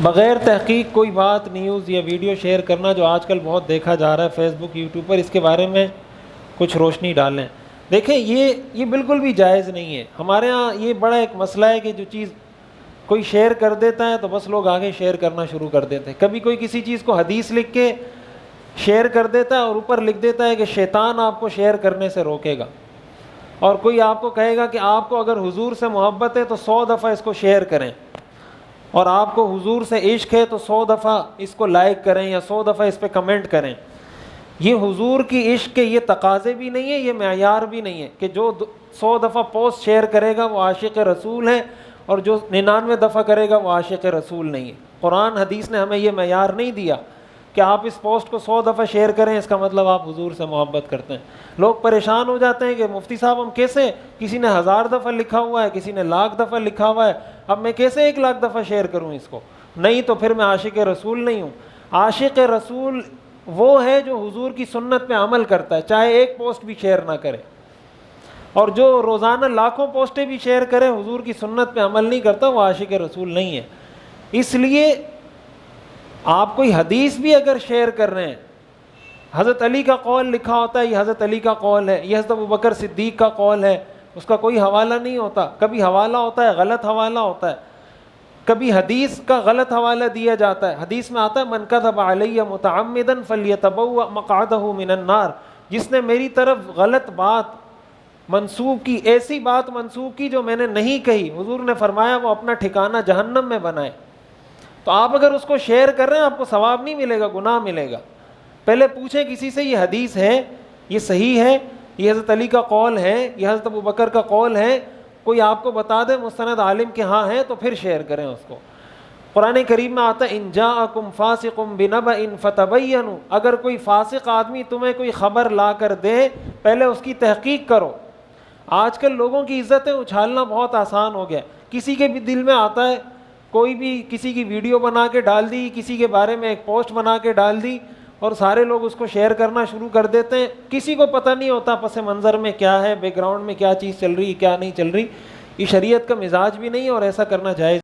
بغیر تحقیق کوئی بات، نیوز یا ویڈیو شیئر کرنا جو آج کل بہت دیکھا جا رہا ہے فیس بک، یوٹیوب پر، اس کے بارے میں کچھ روشنی ڈالیں۔ دیکھیں یہ بالکل بھی جائز نہیں ہے۔ ہمارے ہاں یہ بڑا ایک مسئلہ ہے کہ جو چیز کوئی شیئر کر دیتا ہے تو بس لوگ آگے شیئر کرنا شروع کر دیتے ہیں۔ کبھی کوئی کسی چیز کو حدیث لکھ کے شیئر کر دیتا ہے اور اوپر لکھ دیتا ہے کہ شیطان آپ کو شیئر کرنے سے روکے گا، اور کوئی آپ کو کہے گا کہ آپ کو اگر حضور سے محبت ہے تو 100 دفعہ اس کو شیئر کریں، اور آپ کو حضور سے عشق ہے تو 100 دفعہ اس کو لائک کریں یا 100 دفعہ اس پہ کمنٹ کریں۔ یہ حضور کی عشق کے یہ تقاضے بھی نہیں ہے، یہ معیار بھی نہیں ہے کہ جو 100 دفعہ پوسٹ شیئر کرے گا وہ عاشق رسول ہے، اور جو 99 دفعہ کرے گا وہ عاشق رسول نہیں ہے۔ قرآن حدیث نے ہمیں یہ معیار نہیں دیا کہ آپ اس پوسٹ کو 100 دفعہ شیئر کریں اس کا مطلب آپ حضور سے محبت کرتے ہیں۔ لوگ پریشان ہو جاتے ہیں کہ مفتی صاحب ہم کیسے، کسی نے 1000 دفعہ لکھا ہوا ہے، کسی نے 1,00,000 دفعہ لکھا ہوا ہے، اب میں کیسے 1,00,000 دفعہ شیئر کروں اس کو؟ نہیں تو پھر میں عاشق رسول نہیں ہوں۔ عاشق رسول وہ ہے جو حضور کی سنت پہ عمل کرتا ہے، چاہے ایک پوسٹ بھی شیئر نہ کرے، اور جو روزانہ لاکھوں پوسٹیں بھی شیئر کرے حضور کی سنت پہ عمل نہیں کرتا، وہ عاشق رسول نہیں ہے۔ اس لیے آپ کوئی حدیث بھی اگر شیئر کر رہے ہیں، حضرت علی کا قول لکھا ہوتا ہے، یہ حضرت علی کا قول ہے، یہ حضرت ابوبکر صدیق کا قول ہے، اس کا کوئی حوالہ نہیں ہوتا۔ کبھی حوالہ ہوتا ہے غلط حوالہ ہوتا ہے، کبھی حدیث کا غلط حوالہ دیا جاتا ہے۔ حدیث میں آتا ہے من کذب علی متعمدا فلیتبوأ مقعدہ من النار، جس نے میری طرف غلط بات منسوب کی، ایسی بات منسوب کی جو میں نے نہیں کہی، حضور نے فرمایا وہ اپنا ٹھکانہ جہنم میں بنائے۔ تو آپ اگر اس کو شیئر کر رہے ہیں آپ کو ثواب نہیں ملے گا، گناہ ملے گا۔ پہلے پوچھیں کسی سے یہ حدیث ہے، یہ صحیح ہے، یہ حضرت علی کا قول ہے، یہ حضرت ابوبکر کا قول ہے، کوئی آپ کو بتا دے مستند عالم کے ہاں ہے تو پھر شیئر کریں اس کو۔ قرآن کریم میں آتا ہے ان جاءکم فاسق بنبأ فتبینوا، اگر کوئی فاسق آدمی تمہیں کوئی خبر لا کر دے پہلے اس کی تحقیق کرو۔ آج کل لوگوں کی عزتیں اچھالنا بہت آسان ہو گیا، کسی کے بھی دل میں آتا ہے، کوئی بھی کسی کی ویڈیو بنا کے ڈال دی، کسی کے بارے میں ایک پوسٹ بنا کے ڈال دی، اور سارے لوگ اس کو شیئر کرنا شروع کر دیتے ہیں۔ کسی کو پتہ نہیں ہوتا پس منظر میں کیا ہے، بیک گراؤنڈ میں کیا چیز چل رہی ہے، کیا نہیں چل رہی۔ یہ شریعت کا مزاج بھی نہیں ہے اور ایسا کرنا جائز